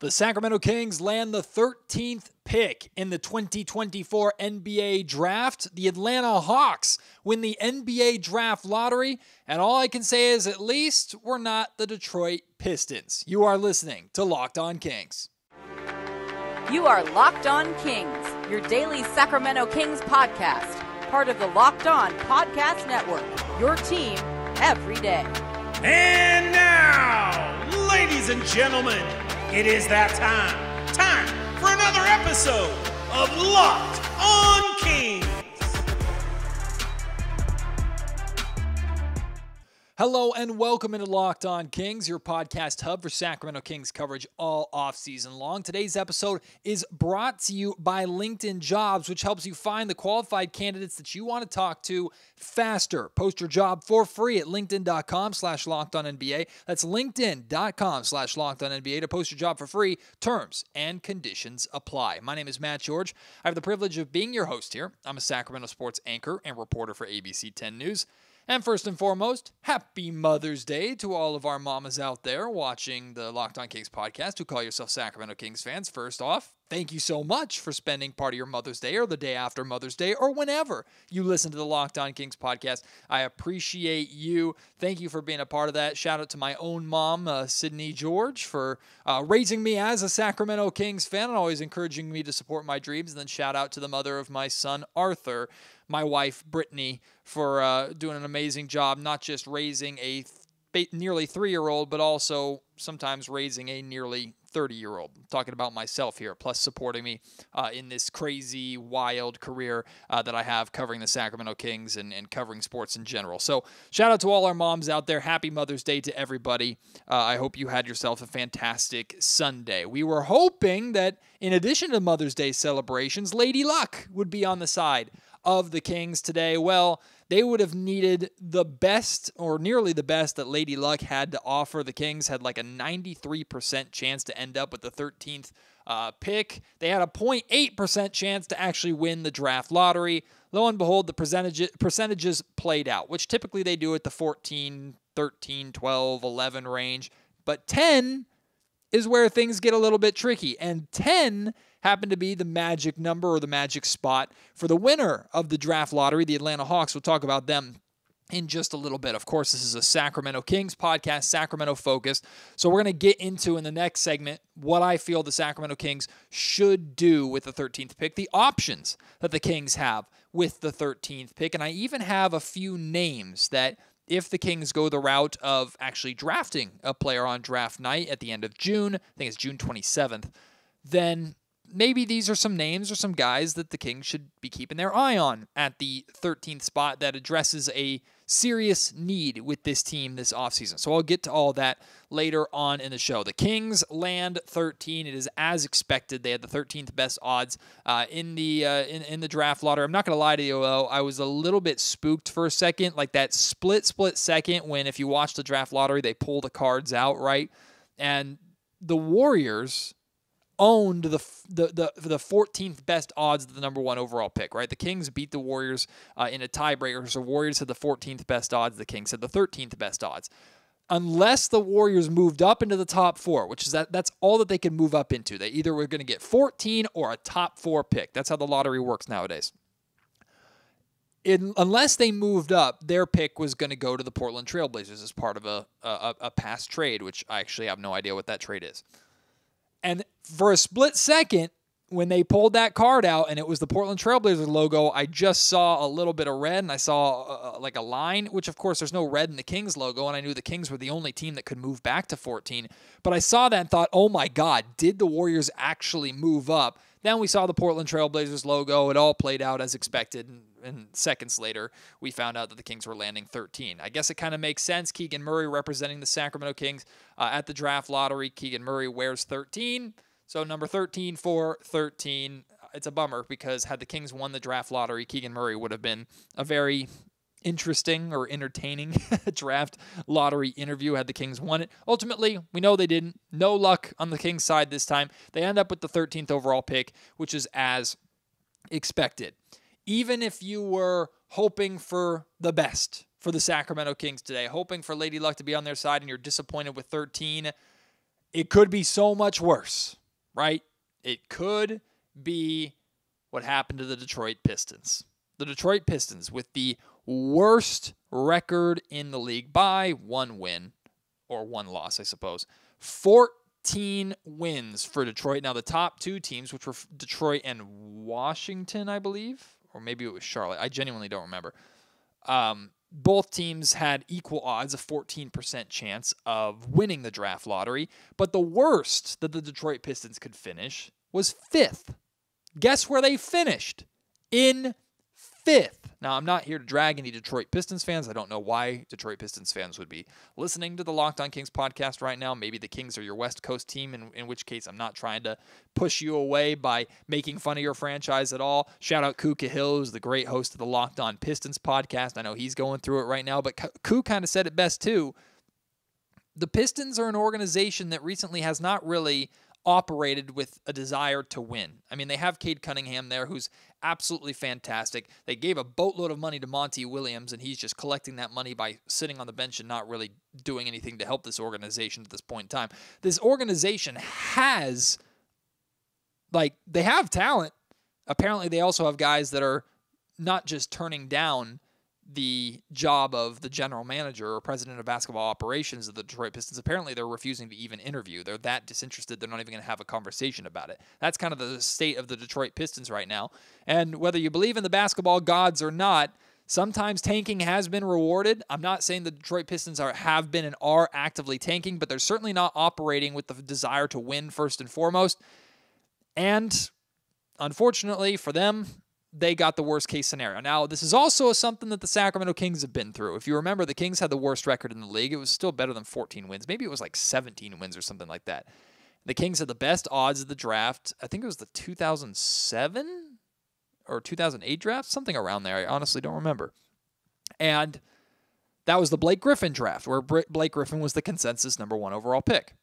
The Sacramento Kings land the 13th pick in the 2024 NBA Draft. The Atlanta Hawks win the NBA Draft Lottery. And all I can say is at least we're not the Detroit Pistons. You are listening to Locked On Kings. You are Locked On Kings, your daily Sacramento Kings podcast. Part of the Locked On Podcast Network, your team every day. And now, ladies and gentlemen, it is that time for another episode of Locked On Kings. Hello and welcome into Locked On Kings, your podcast hub for Sacramento Kings coverage all offseason long. Today's episode is brought to you by LinkedIn Jobs, which helps you find the qualified candidates that you want to talk to faster. Post your job for free at linkedin.com/LockedOnNBA. That's linkedin.com/LockedOnNBA to post your job for free. Terms and conditions apply. My name is Matt George. I have the privilege of being your host here. I'm a Sacramento sports anchor and reporter for ABC 10 News. And first and foremost, happy Mother's Day to all of our mamas out there watching the Locked On Kings podcast who call yourself Sacramento Kings fans. First off, thank you so much for spending part of your Mother's Day or the day after Mother's Day or whenever you listen to the Locked On Kings podcast. I appreciate you. Thank you for being a part of that. Shout out to my own mom, Sydney George, for raising me as a Sacramento Kings fan and always encouraging me to support my dreams. And then shout out to the mother of my son, Arthur, my wife, Brittany, for doing an amazing job, not just raising a nearly 3-year-old, but also sometimes raising a nearly 30-year-old. I'm talking about myself here, plus supporting me in this crazy, wild career that I have covering the Sacramento Kings and covering sports in general. So shout out to all our moms out there. Happy Mother's Day to everybody. I hope you had yourself a fantastic Sunday. We were hoping that in addition to Mother's Day celebrations, Lady Luck would be on the side of the Kings today. Well, they would have needed the best or nearly the best that Lady Luck had to offer. The Kings had like a 93% chance to end up with the 13th pick. They had a 0.8% chance to actually win the draft lottery. Lo and behold, the percentages played out, which typically they do at the 14, 13, 12, 11 range. But 10 is where things get a little bit tricky. And 10 happened to be the magic number or the magic spot for the winner of the draft lottery, the Atlanta Hawks. We'll talk about them in just a little bit. Of course, this is a Sacramento Kings podcast, Sacramento focused. So we're going to get into in the next segment what I feel the Sacramento Kings should do with the 13th pick, the options that the Kings have with the 13th pick. And I even have a few names that if the Kings go the route of actually drafting a player on draft night at the end of June, I think it's June 27th, then maybe these are some names or some guys that the Kings should be keeping their eye on at the 13th spot that addresses a serious need with this team this offseason. So I'll get to all that later on in the show. The Kings land 13. It is as expected. They had the 13th best odds in the draft lottery. I'm not going to lie to you, though. I was a little bit spooked for a second, like that split second when if you watch the draft lottery, they pull the cards out, right? And the Warriors owned the 14th best odds of the number one overall pick, right? The Kings beat the Warriors in a tiebreaker, so Warriors had the 14th best odds. The Kings had the 13th best odds. Unless the Warriors moved up into the top 4, which is that's all that they can move up into. They either were going to get 14 or a top 4 pick. That's how the lottery works nowadays. Unless they moved up, their pick was going to go to the Portland Trailblazers as part of a past trade, which I actually have no idea what that trade is. And for a split second, when they pulled that card out and it was the Portland Trailblazers logo, I just saw a little bit of red and I saw like a line, which of course there's no red in the Kings logo, and I knew the Kings were the only team that could move back to 14. But I saw that and thought, oh my God, did the Warriors actually move up? Then we saw the Portland Trailblazers logo. It all played out as expected. And seconds later, we found out that the Kings were landing 13. I guess it kind of makes sense. Keegan Murray representing the Sacramento Kings at the draft lottery. Keegan Murray wears 13. So number 13 for 13. It's a bummer because had the Kings won the draft lottery, Keegan Murray would have been a very interesting or entertaining draft lottery interview had the Kings won it. Ultimately, we know they didn't. No luck on the Kings side this time. They end up with the 13th overall pick, which is as expected. Even if you were hoping for the best for the Sacramento Kings today, hoping for Lady Luck to be on their side and you're disappointed with 13, it could be so much worse, right? It could be what happened to the Detroit Pistons. The Detroit Pistons, with the worst record in the league by 1 win, or 1 loss, I suppose. 14 wins for Detroit. Now, the top 2 teams, which were Detroit and Washington, I believe, or maybe it was Charlotte. I genuinely don't remember. Both teams had equal odds, a 14% chance of winning the draft lottery. But the worst that the Detroit Pistons could finish was 5th. Guess where they finished? In 5th. Now, I'm not here to drag any Detroit Pistons fans. I don't know why Detroit Pistons fans would be listening to the Locked On Kings podcast right now. Maybe the Kings are your West Coast team, in which case I'm not trying to push you away by making fun of your franchise at all. Shout out Koo Cahill, who's the great host of the Locked On Pistons podcast. I know he's going through it right now, but Koo kind of said it best too. The Pistons are an organization that recently has not really operated with a desire to win. I mean, they have Cade Cunningham there, who's absolutely fantastic. They gave a boatload of money to Monty Williams, and he's just collecting that money by sitting on the bench and not really doing anything to help this organization at this point in time. This organization has, they have talent. Apparently, they also have guys that are not just turning down the job of the general manager or president of basketball operations of the Detroit Pistons. Apparently, they're refusing to even interview. They're that disinterested, they're not even going to have a conversation about it. That's kind of the state of the Detroit Pistons right now. And whether you believe in the basketball gods or not, sometimes tanking has been rewarded. I'm not saying the Detroit Pistons have been and are actively tanking, but they're certainly not operating with the desire to win first and foremost. And unfortunately for them, they got the worst case scenario. Now, this is also something that the Sacramento Kings have been through. If you remember, the Kings had the worst record in the league. It was still better than 14 wins. Maybe it was like 17 wins or something like that. The Kings had the best odds of the draft. I think it was the 2007 or 2008 draft, something around there. I honestly don't remember. And that was the Blake Griffin draft, where Blake Griffin was the consensus number 1 overall pick.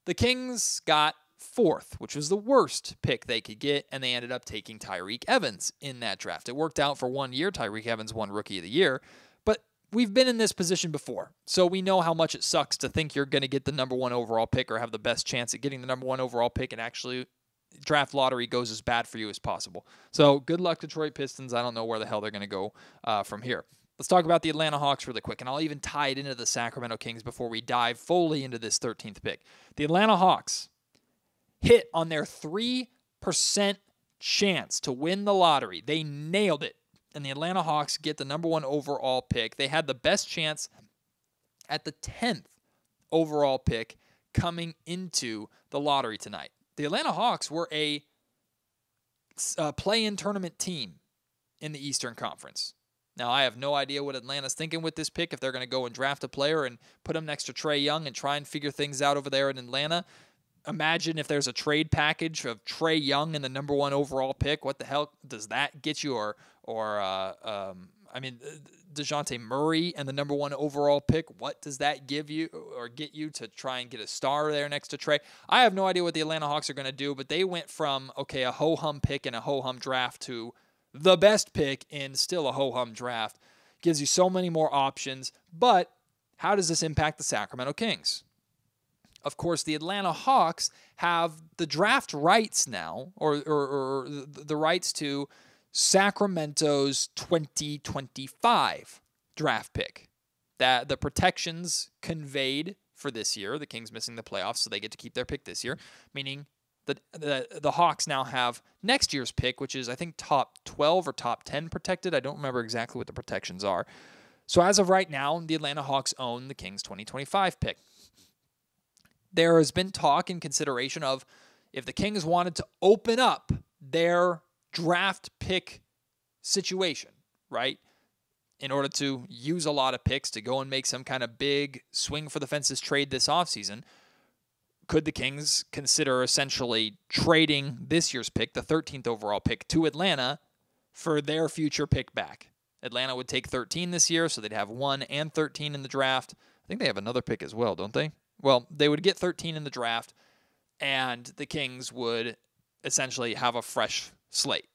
The Kings got 4th, which was the worst pick they could get, and they ended up taking Tyreke Evans in that draft. It worked out for 1 year. Tyreke Evans won Rookie of the Year, but we've been in this position before, so we know how much it sucks to think you're going to get the number 1 overall pick or have the best chance at getting the number 1 overall pick, and actually draft lottery goes as bad for you as possible. So good luck, Detroit Pistons. I don't know where the hell they're going to go from here. Let's talk about the Atlanta Hawks really quick, and I'll even tie it into the Sacramento Kings before we dive fully into this 13th pick. The Atlanta Hawks hit on their 3% chance to win the lottery. They nailed it. And the Atlanta Hawks get the number 1 overall pick. They had the best chance at the 10th overall pick coming into the lottery tonight. The Atlanta Hawks were a play-in tournament team in the Eastern Conference. Now, I have no idea what Atlanta's thinking with this pick, if they're going to go and draft a player and put him next to Trae Young and try and figure things out over there in Atlanta. Imagine if there's a trade package of Trae Young and the number 1 overall pick. What the hell does that get you? DeJounte Murray and the number 1 overall pick. What does that give you or get you to try and get a star there next to Trae? I have no idea what the Atlanta Hawks are going to do, but they went from, a ho-hum pick and a ho-hum draft to the best pick in still a ho-hum draft. Gives you so many more options. But how does this impact the Sacramento Kings? Of course, the Atlanta Hawks have the draft rights now, or the rights to Sacramento's 2025 draft pick. That the protections conveyed for this year. The Kings missing the playoffs, so they get to keep their pick this year, meaning that the Hawks now have next year's pick, which is, I think, top 12 or top 10 protected. I don't remember exactly what the protections are. So as of right now, the Atlanta Hawks own the Kings' 2025 pick. There has been talk and consideration of if the Kings wanted to open up their draft pick situation, right, in order to use a lot of picks to go and make some kind of big swing for the fences trade this offseason, could the Kings consider essentially trading this year's pick, the 13th overall pick, to Atlanta for their future pick back? Atlanta would take 13 this year, so they'd have 1 and 13 in the draft. I think they have another pick as well, don't they? Well, they would get 13 in the draft, and the Kings would essentially have a fresh slate.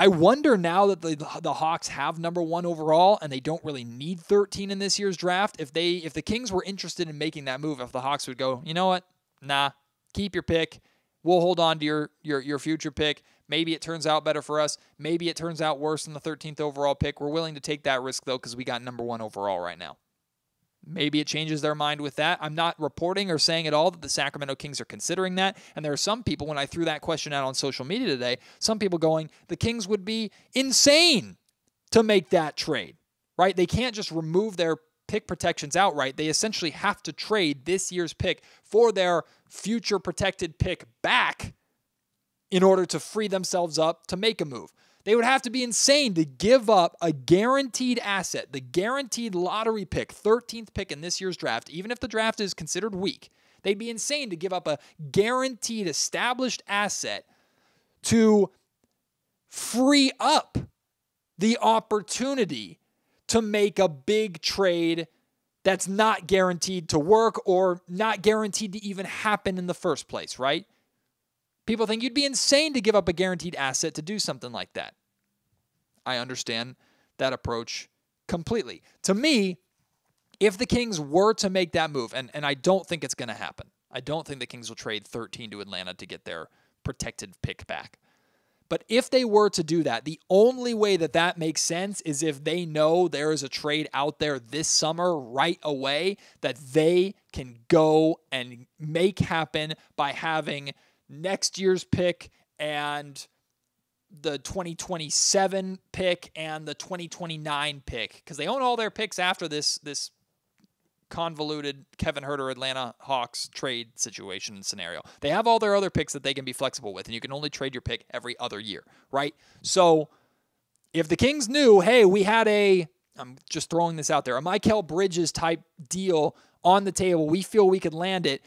I wonder now that the Hawks have number 1 overall and they don't really need 13 in this year's draft, if the Kings were interested in making that move, if the Hawks would go, you know what? Nah, keep your pick. We'll hold on to your future pick. Maybe it turns out better for us. Maybe it turns out worse than the 13th overall pick. We're willing to take that risk, though, because we got number 1 overall right now. Maybe it changes their mind with that. I'm not reporting or saying at all that the Sacramento Kings are considering that. And there are some people, when I threw that question out on social media today, some people going, the Kings would be insane to make that trade, right? They can't just remove their pick protections outright. They essentially have to trade this year's pick for their future protected pick back in order to free themselves up to make a move. They would have to be insane to give up a guaranteed asset, the guaranteed lottery pick, 13th pick in this year's draft, even if the draft is considered weak. They'd be insane to give up a guaranteed established asset to free up the opportunity to make a big trade that's not guaranteed to work or not guaranteed to even happen in the first place, right? People think you'd be insane to give up a guaranteed asset to do something like that. I understand that approach completely. To me, if the Kings were to make that move, and I don't think it's going to happen. I don't think the Kings will trade 13 to Atlanta to get their protected pick back. But if they were to do that, the only way that makes sense is if they know there is a trade out there this summer right away that they can go and make happen by having next year's pick and the 2027 pick and the 2029 pick, because they own all their picks after this convoluted Kevin Huerter Atlanta Hawks trade situation and scenario. They have all their other picks that they can be flexible with, and you can only trade your pick every other year, right? So if the Kings knew, hey, we had I'm just throwing this out there, a Mikal Bridges type deal on the table, we feel we could land it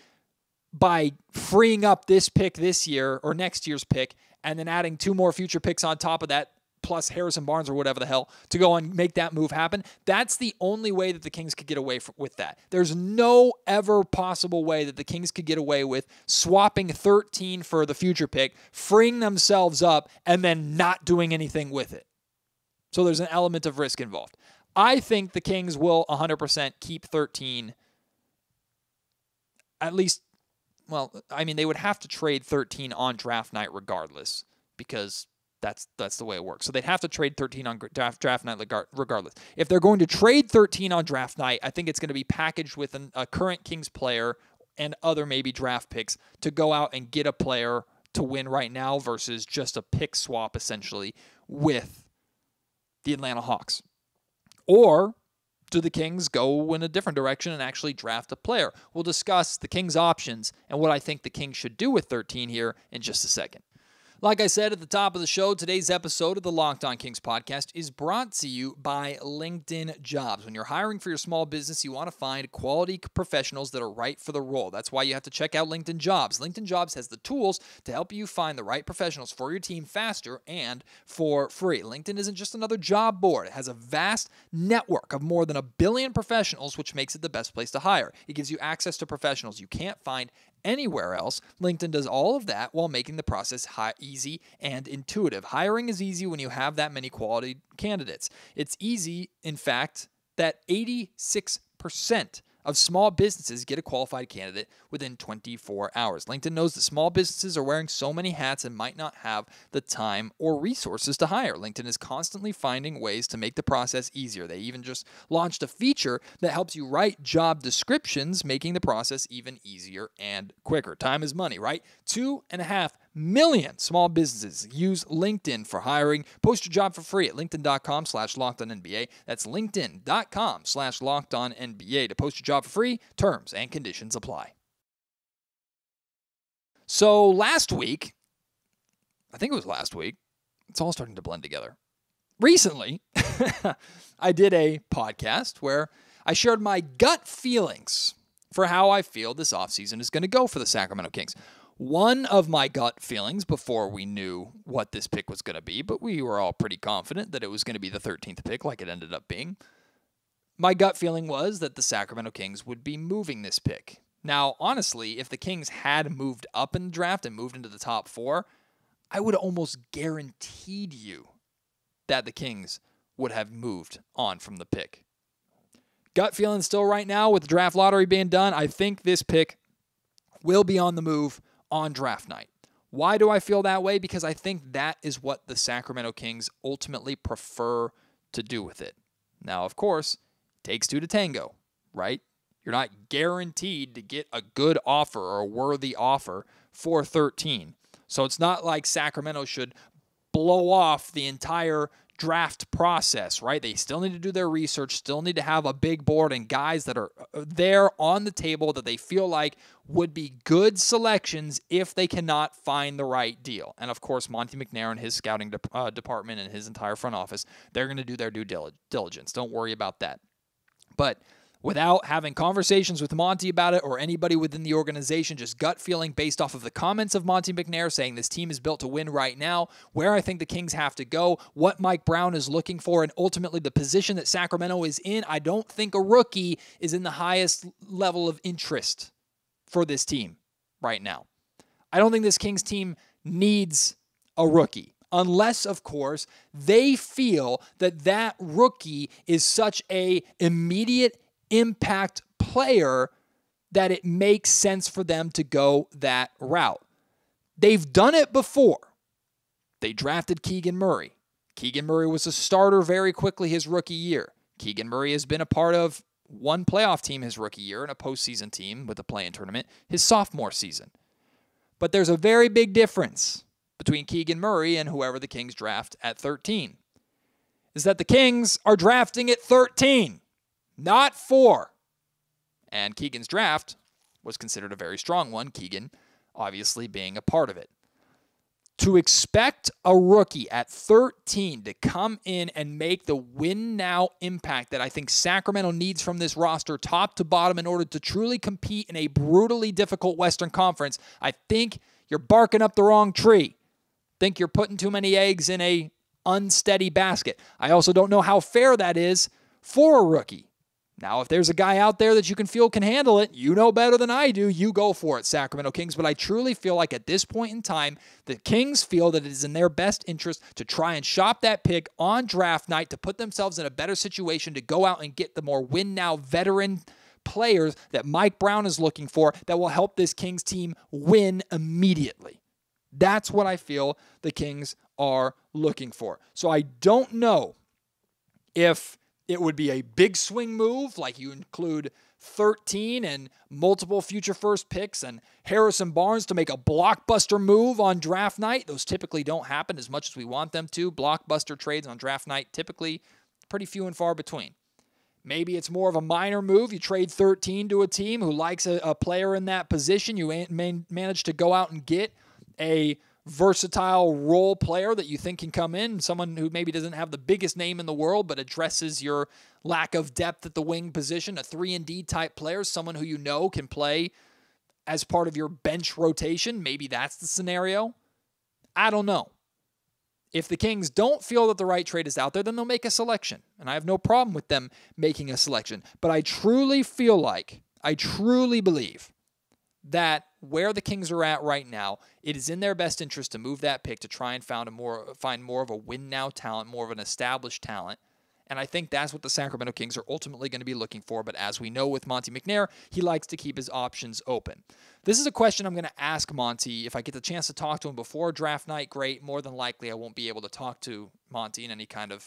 by freeing up this pick this year or next year's pick and then adding 2 more future picks on top of that, plus Harrison Barnes or whatever the hell, to go and make that move happen. That's the only way that the Kings could get away with that. There's no ever possible way that the Kings could get away with swapping 13 for the future pick, freeing themselves up, and then not doing anything with it. So there's an element of risk involved. I think the Kings will 100% keep 13, at least. Well, I mean, they would have to trade 13 on draft night regardless, because that's the way it works. So they'd have to trade 13 on draft night regardless. If they're going to trade 13 on draft night, I think it's going to be packaged with a current Kings player and other maybe draft picks to go out and get a player to win right now versus just a pick swap essentially with the Atlanta Hawks. Or do the Kings go in a different direction and actually draft a player? We'll discuss the Kings' options and what I think the Kings should do with 13 here in just a second. Like I said at the top of the show, today's episode of the Locked On Kings podcast is brought to you by LinkedIn Jobs. When you're hiring for your small business, you want to find quality professionals that are right for the role. That's why you have to check out LinkedIn Jobs. LinkedIn Jobs has the tools to help you find the right professionals for your team faster and for free. LinkedIn isn't just another job board. It has a vast network of more than 1 billion professionals, which makes it the best place to hire. It gives you access to professionals you can't find anywhere else. LinkedIn does all of that while making the process easy and intuitive. Hiring is easy when you have that many quality candidates. It's easy, in fact, that 86% of small businesses get a qualified candidate within 24 hours. LinkedIn knows that small businesses are wearing so many hats and might not have the time or resources to hire. LinkedIn is constantly finding ways to make the process easier. They even just launched a feature that helps you write job descriptions, making the process even easier and quicker. Time is money, right? 2.5 million small businesses use LinkedIn for hiring. Post your job for free at linkedin.com/lockedonnba. That's linkedin.com/lockedonnba to post your job for free. Terms and conditions apply. So last week, I think it was last week, it's all starting to blend together. Recently, I did a podcast where I shared my gut feelings for how I feel this offseason is going to go for the Sacramento Kings. One of my gut feelings before we knew what this pick was going to be, but we were all pretty confident that it was going to be the 13th pick like it ended up being. My gut feeling was that the Sacramento Kings would be moving this pick. Now, honestly, if the Kings had moved up in the draft and moved into the top 4, I would almost guaranteed you that the Kings would have moved on from the pick. Gut feeling still right now with the draft lottery being done, I think this pick will be on the move on draft night. Why do I feel that way? Because I think that is what the Sacramento Kings ultimately prefer to do with it. Now, of course, it takes two to tango, right? You're not guaranteed to get a good offer or a worthy offer for 13. So it's not like Sacramento should blow off the entire draft process, right? They still need to do their research, still need to have a big board and guys that are there on the table that they feel like would be good selections if they cannot find the right deal. And of course, Monte McNair and his scouting department and his entire front office, they're going to do their due diligence. Don't worry about that. But without having conversations with Monty about it or anybody within the organization, just gut feeling based off of the comments of Monte McNair saying this team is built to win right now, where I think the Kings have to go, what Mike Brown is looking for, and ultimately the position that Sacramento is in, I don't think a rookie is in the highest level of interest for this team right now. I don't think this Kings team needs a rookie. Unless, of course, they feel that that rookie is such a immediate impact player that it makes sense for them to go that route. They've done it before. They drafted Keegan Murray. Keegan Murray was a starter very quickly his rookie year. Keegan Murray has been a part of one playoff team his rookie year and a postseason team with the play-in tournament his sophomore season. But there's a very big difference between Keegan Murray and whoever the Kings draft at 13. Is that the Kings are drafting at 13. Not 4. And Keegan's draft was considered a very strong one, Keegan obviously being a part of it. To expect a rookie at 13 to come in and make the win-now impact that I think Sacramento needs from this roster top to bottom in order to truly compete in a brutally difficult Western Conference, I think you're barking up the wrong tree. I think you're putting too many eggs in a unsteady basket. I also don't know how fair that is for a rookie. Now, if there's a guy out there that you can feel can handle it, you know better than I do, you go for it, Sacramento Kings. But I truly feel like at this point in time, the Kings feel that it is in their best interest to try and shop that pick on draft night to put themselves in a better situation to go out and get the more win-now veteran players that Mike Brown is looking for that will help this Kings team win immediately. That's what I feel the Kings are looking for. So I don't know if it would be a big swing move, like you include 13 and multiple future first picks and Harrison Barnes to make a blockbuster move on draft night. Those typically don't happen as much as we want them to. Blockbuster trades on draft night, typically pretty few and far between. Maybe it's more of a minor move. You trade 13 to a team who likes a player in that position. You manage to go out and get a versatile role player that you think can come in, someone who maybe doesn't have the biggest name in the world but addresses your lack of depth at the wing position, a 3-and-D type player, someone who you know can play as part of your bench rotation. Maybe that's the scenario. I don't know. If the Kings don't feel that the right trade is out there, then they'll make a selection, and I have no problem with them making a selection. But I truly feel like, I truly believe that where the Kings are at right now, it is in their best interest to move that pick to try and find more of a win-now talent, more of an established talent. And I think that's what the Sacramento Kings are ultimately going to be looking for. But as we know with Monte McNair, he likes to keep his options open. This is a question I'm going to ask Monty. If I get the chance to talk to him before draft night, great. More than likely, I won't be able to talk to Monty in any kind of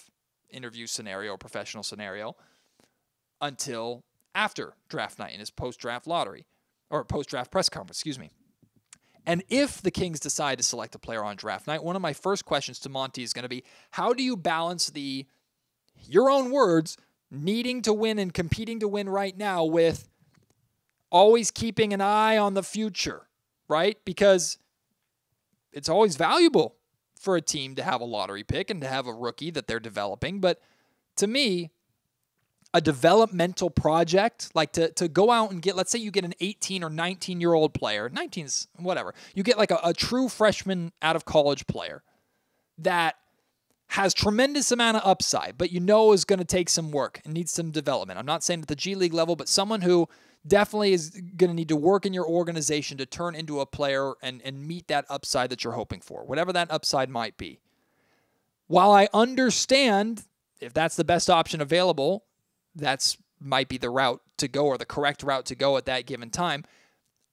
interview scenario or professional scenario until after draft night in his post-draft lottery. Or post-draft press conference, excuse me. And if the Kings decide to select a player on draft night, one of my first questions to Monty is going to be, how do you balance your own words, needing to win and competing to win right now with always keeping an eye on the future, right? Because it's always valuable for a team to have a lottery pick and to have a rookie that they're developing. But to me, a developmental project, like to go out and get, let's say you get an 18 or 19-year-old player, 19's whatever, you get like a true freshman out of college player that has tremendous amount of upside, but you know is going to take some work and needs some development. I'm not saying at the G League level, but someone who definitely is going to need to work in your organization to turn into a player and meet that upside that you're hoping for, whatever that upside might be. while I understand if that's the best option available, that's might be the route to go or the correct route to go at that given time.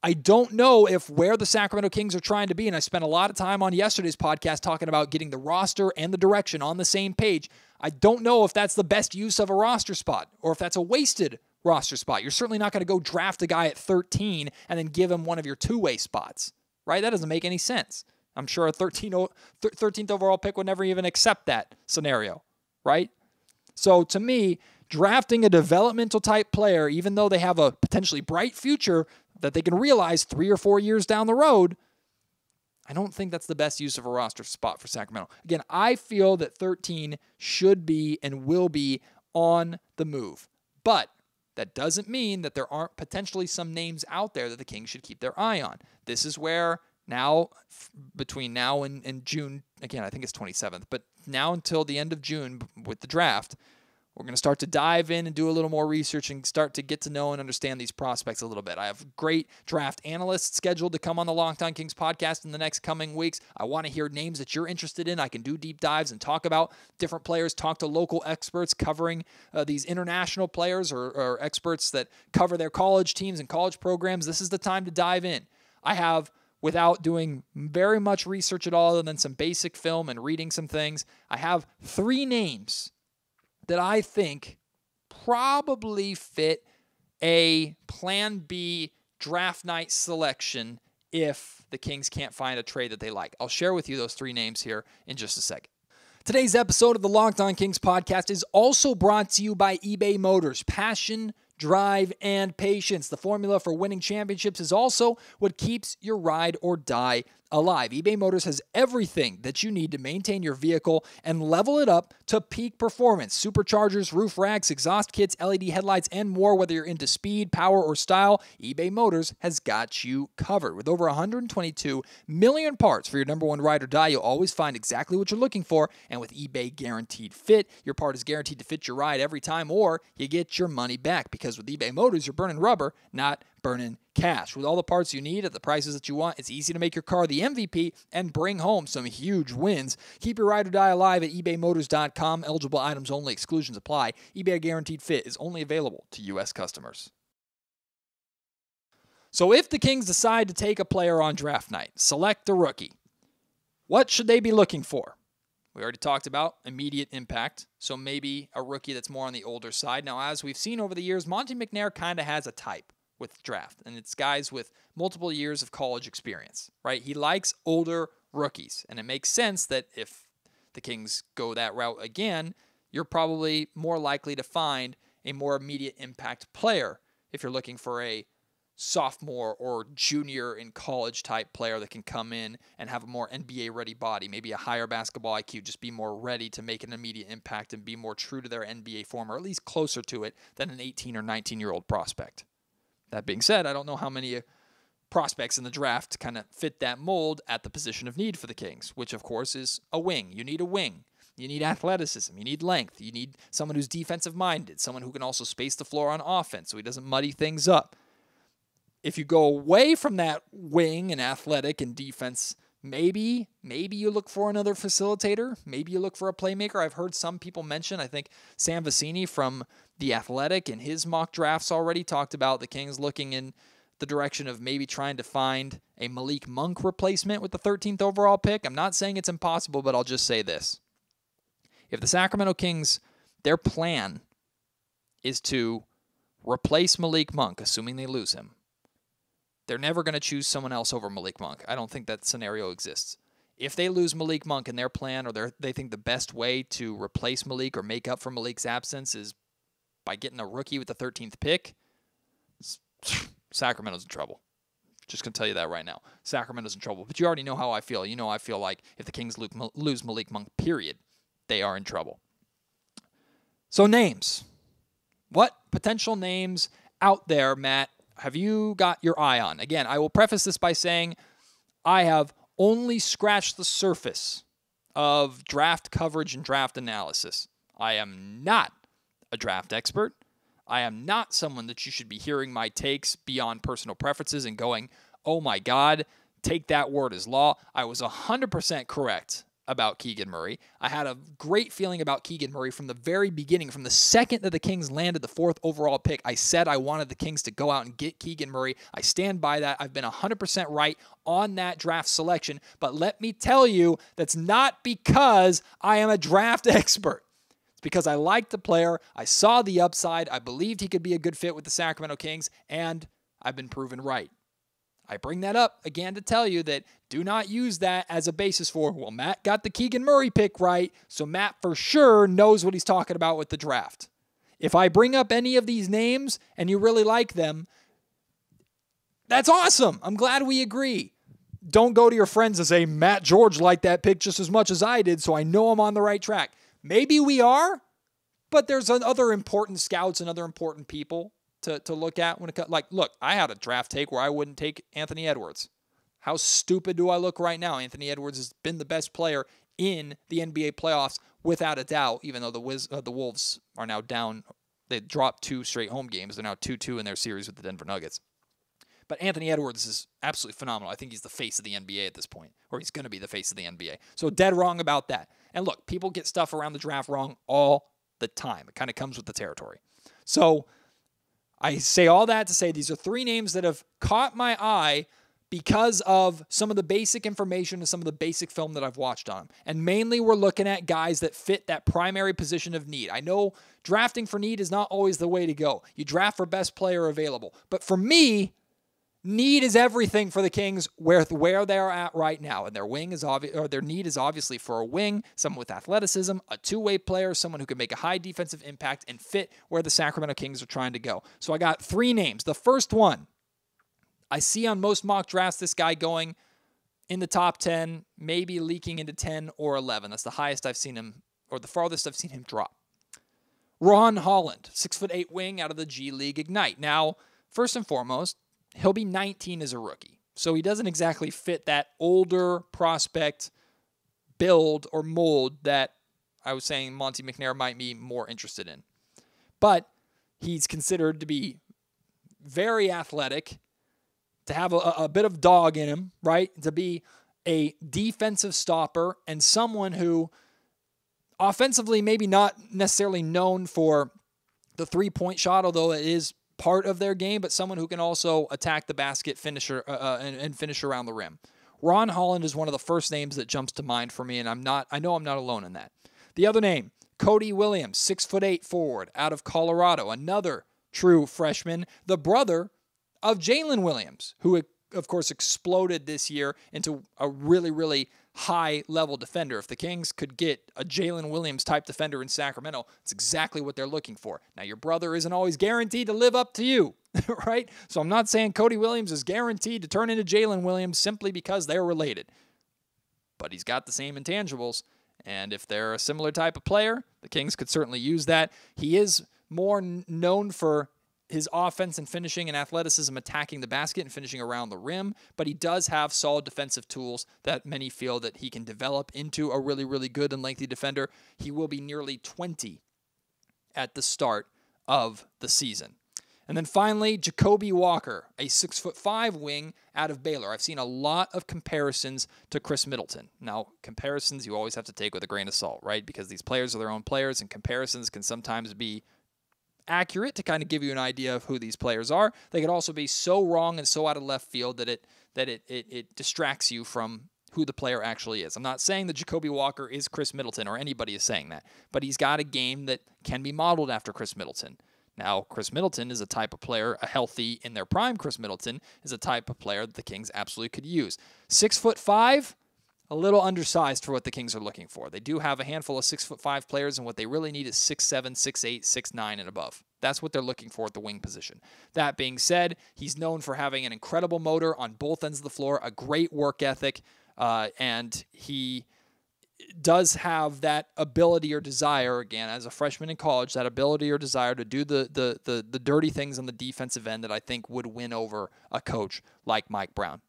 I don't know if where the Sacramento Kings are trying to be, and I spent a lot of time on yesterday's podcast talking about getting the roster and the direction on the same page. I don't know if that's the best use of a roster spot or if that's a wasted roster spot. You're certainly not going to go draft a guy at 13 and then give him one of your two-way spots, right? That doesn't make any sense. I'm sure a 13th overall pick would never even accept that scenario, right? So to me, drafting a developmental type player, even though they have a potentially bright future that they can realize 3 or 4 years down the road, I don't think that's the best use of a roster spot for Sacramento. Again, I feel that 13 should be and will be on the move. But that doesn't mean that there aren't potentially some names out there that the Kings should keep their eye on. This is where now, between now and June, again, I think it's 27th, but now until the end of June with the draft, we're going to start to dive in and do a little more research and start to get to know and understand these prospects a little bit. I have great draft analysts scheduled to come on the Locked On Kings podcast in the next coming weeks. I want to hear names that you're interested in. I can do deep dives and talk about different players, talk to local experts covering these international players or experts that cover their college teams and college programs. This is the time to dive in. I have, without doing very much research at all other than some basic film and reading some things, I have 3 names that I think probably fit a plan B draft night selection if the Kings can't find a trade that they like. I'll share with you those 3 names here in just a second. Today's episode of the Locked On Kings podcast is also brought to you by eBay Motors. Passion, drive, and patience. The formula for winning championships is also what keeps your ride or die alive. eBay Motors has everything that you need to maintain your vehicle and level it up to peak performance. Superchargers, roof racks, exhaust kits, LED headlights, and more. Whether you're into speed, power, or style, eBay Motors has got you covered. With over 122 million parts for your number one ride or die, you'll always find exactly what you're looking for. And with eBay Guaranteed Fit, your part is guaranteed to fit your ride every time, or you get your money back. Because with eBay Motors, you're burning rubber, not burning cash. With all the parts you need at the prices that you want, it's easy to make your car the MVP and bring home some huge wins. Keep your ride or die alive at ebaymotors.com. Eligible items only. Exclusions apply. eBay Guaranteed Fit is only available to U.S. customers. So if the Kings decide to take a player on draft night, select a rookie, what should they be looking for? We already talked about immediate impact, so maybe a rookie that's more on the older side. Now, as we've seen over the years, Monte McNair kind of has a type with draft, and it's guys with multiple years of college experience, right? He likes older rookies, and it makes sense that if the Kings go that route again, you're probably more likely to find a more immediate impact player if you're looking for a sophomore or junior in college type player that can come in and have a more NBA ready body, maybe a higher basketball IQ, just be more ready to make an immediate impact and be more true to their NBA form, or at least closer to it than an 18 or 19-year-old prospect. That being said, I don't know how many prospects in the draft kind of fit that mold at the position of need for the Kings, which of course is a wing. You need a wing. You need athleticism. You need length. You need someone who's defensive minded, someone who can also space the floor on offense so he doesn't muddy things up. If you go away from that wing and athletic and defense, maybe you look for another facilitator. Maybe you look for a playmaker. I've heard some people mention, I think Sam Vecini from The Athletic in his mock drafts already talked about the Kings looking in the direction of maybe trying to find a Malik Monk replacement with the 13th overall pick. I'm not saying it's impossible, but I'll just say this. If the Sacramento Kings, their plan is to replace Malik Monk, assuming they lose him, they're never going to choose someone else over Malik Monk. I don't think that scenario exists. If they lose Malik Monk in their plan, or they think the best way to replace Malik or make up for Malik's absence is by getting a rookie with the 13th pick, Sacramento's in trouble. Just going to tell you that right now. Sacramento's in trouble. But you already know how I feel. You know I feel like if the Kings lose Malik Monk, period, they are in trouble. So names. What potential names out there, Matt, have you got your eye on? Again, I will preface this by saying I have only scratched the surface of draft coverage and draft analysis. I am not a draft expert. I am not someone that you should be hearing my takes beyond personal preferences and going, oh my God, take that word as law. I was 100% correct about Keegan Murray. I had a great feeling about Keegan Murray from the very beginning. From the second that the Kings landed the 4th overall pick, I said I wanted the Kings to go out and get Keegan Murray. I stand by that. I've been 100% right on that draft selection. But let me tell you, that's not because I am a draft expert. It's because I liked the player. I saw the upside. I believed he could be a good fit with the Sacramento Kings, and I've been proven right. I bring that up again to tell you that do not use that as a basis for, well, Matt got the Keegan Murray pick right, so Matt for sure knows what he's talking about with the draft. If I bring up any of these names and you really like them, that's awesome. I'm glad we agree. Don't go to your friends and say, Matt George liked that pick just as much as I did, so I know I'm on the right track. Maybe we are, but there's other important scouts and other important people to look at when it comes. Like, look, I had a draft take where I wouldn't take Anthony Edwards. How stupid do I look right now? Anthony Edwards has been the best player in the NBA playoffs without a doubt, even though the Wolves are now down. They dropped 2 straight home games. They're now 2-2 in their series with the Denver Nuggets. But Anthony Edwards is absolutely phenomenal. I think he's the face of the NBA at this point, or he's going to be the face of the NBA. So dead wrong about that. And look, people get stuff around the draft wrong all the time. It kind of comes with the territory. So I say all that to say these are 3 names that have caught my eye because of some of the basic information and some of the basic film that I've watched on them. And mainly we're looking at guys that fit that primary position of need. I know drafting for need is not always the way to go. You draft for best player available. But for me, need is everything for the Kings where they're at right now. And their their need is obviously for a wing, someone with athleticism, a two-way player, someone who can make a high defensive impact and fit where the Sacramento Kings are trying to go. So I got 3 names. The first one, I see on most mock drafts this guy going in the top 10, maybe leaking into 10 or 11. That's the highest I've seen him, or the farthest I've seen him drop. Ron Holland, 6'8" wing out of the G League Ignite. Now, first and foremost, he'll be 19 as a rookie. So he doesn't exactly fit that older prospect build or mold that I was saying Monty McNair might be more interested in. But he's considered to be very athletic, to have a bit of dog in him, right? To be a defensive stopper and someone who offensively maybe not necessarily known for the three-point shot, although it is part of their game, but someone who can also attack the basket, and finish around the rim. Ron Holland is one of the first names that jumps to mind for me, and I know I'm not alone in that. The other name, Cody Williams, 6'8" forward out of Colorado, another true freshman, the brother of Jalen Williams, who of course exploded this year into a really, really high-level defender. If the Kings could get a Jalen Williams-type defender in Sacramento, it's exactly what they're looking for. Now, your brother isn't always guaranteed to live up to you, right? So I'm not saying Cody Williams is guaranteed to turn into Jalen Williams simply because they're related. But he's got the same intangibles, and if they're a similar type of player, the Kings could certainly use that. He is more known for his offense and finishing and athleticism, attacking the basket and finishing around the rim, but he does have solid defensive tools that many feel that he can develop into a really, really good and lengthy defender. He will be nearly 20 at the start of the season. And then finally, Jacoby Walker, a 6'5" wing out of Baylor. I've seen a lot of comparisons to Chris Middleton. Now, comparisons you always have to take with a grain of salt, right? Because these players are their own players, and comparisons can sometimes be accurate to kind of give you an idea of who these players are. They could also be so wrong and so out of left field that it distracts you from who the player actually is. I'm not saying that Jacoby Walker is Chris Middleton or anybody is saying that, but he's got a game that can be modeled after Chris Middleton. Now, Chris Middleton is a type of player, a healthy in their prime Chris Middleton is a type of player that the Kings absolutely could use. 6'5", a little undersized for what the Kings are looking for. They do have a handful of 6'5" players, and what they really need is 6'7", 6'8", 6'9", and above. That's what they're looking for at the wing position. That being said, he's known for having an incredible motor on both ends of the floor, a great work ethic, and he does have that ability or desire, again, as a freshman in college, that ability or desire to do the dirty things on the defensive end that I think would win over a coach like Mike Brown.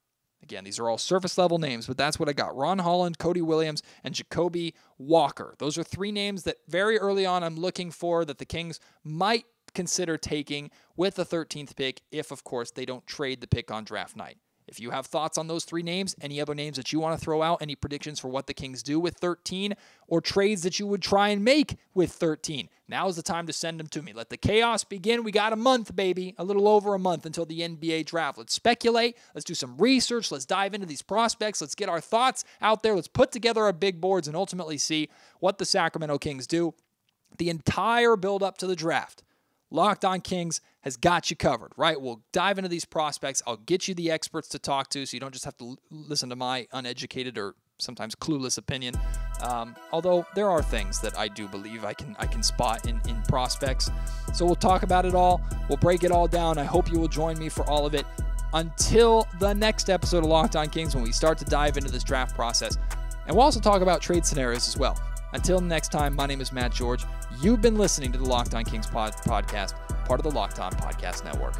Again, these are all surface-level names, but that's what I got. Ron Holland, Cody Williams, and Jacoby Walker. Those are 3 names that very early on I'm looking for that the Kings might consider taking with the 13th pick if, of course, they don't trade the pick on draft night. If you have thoughts on those 3 names, any other names that you want to throw out, any predictions for what the Kings do with 13, or trades that you would try and make with 13, now is the time to send them to me. Let the chaos begin. We got a month, baby, a little over a month until the NBA draft. Let's speculate. Let's do some research. Let's dive into these prospects. Let's get our thoughts out there. Let's put together our big boards and ultimately see what the Sacramento Kings do. The entire build up to the draft, Locked On Kings has got you covered, right? We'll dive into these prospects. I'll get you the experts to talk to so you don't just have to listen to my uneducated or sometimes clueless opinion. Although there are things that I do believe I can spot in prospects. So we'll talk about it all. We'll break it all down. I hope you will join me for all of it. Until the next episode of Locked On Kings when we start to dive into this draft process. And we'll also talk about trade scenarios as well. Until next time, my name is Matt George. You've been listening to the Locked On Kings podcast, part of the Locked On Podcast Network.